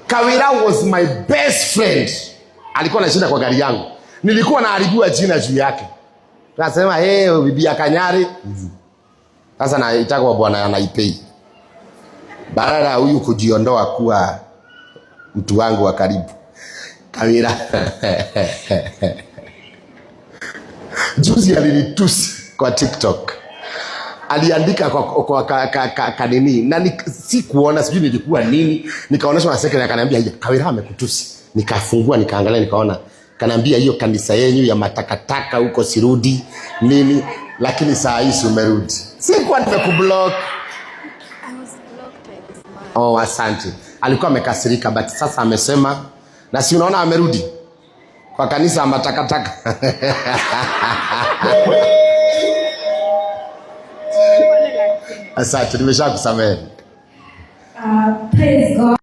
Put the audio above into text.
Kawira was my best friend. Alikuwa anashinda kwa gari yangu. Nilikuwa naharibiwa jina juu yake. Nasema bibi ya Kanyari. Sasa naitaka kwa bwana anaipei. Baada huyu kujiondoa kuwa mtu wangu wa karibu. Kawira. Juzi alinitusi kwa TikTok. Aliandika kwa kanini na si kuona sijui nilikuwa nini, nikaonesha na secretary akaniambia Kawira amekutusi. Nikafungua nikaangalia nikaona kanaambia hiyo kanisa yenu ya matakataka huko sirudi nini, lakini saa hii umerudi. Sikuwa nimekublock. I was blocked. Oh, asante. Alikuwa amekasirika but sasa amesema na si unaona amerudi kwa kanisa ya matakataka. Asante, nimeshakusamehe. Praise God.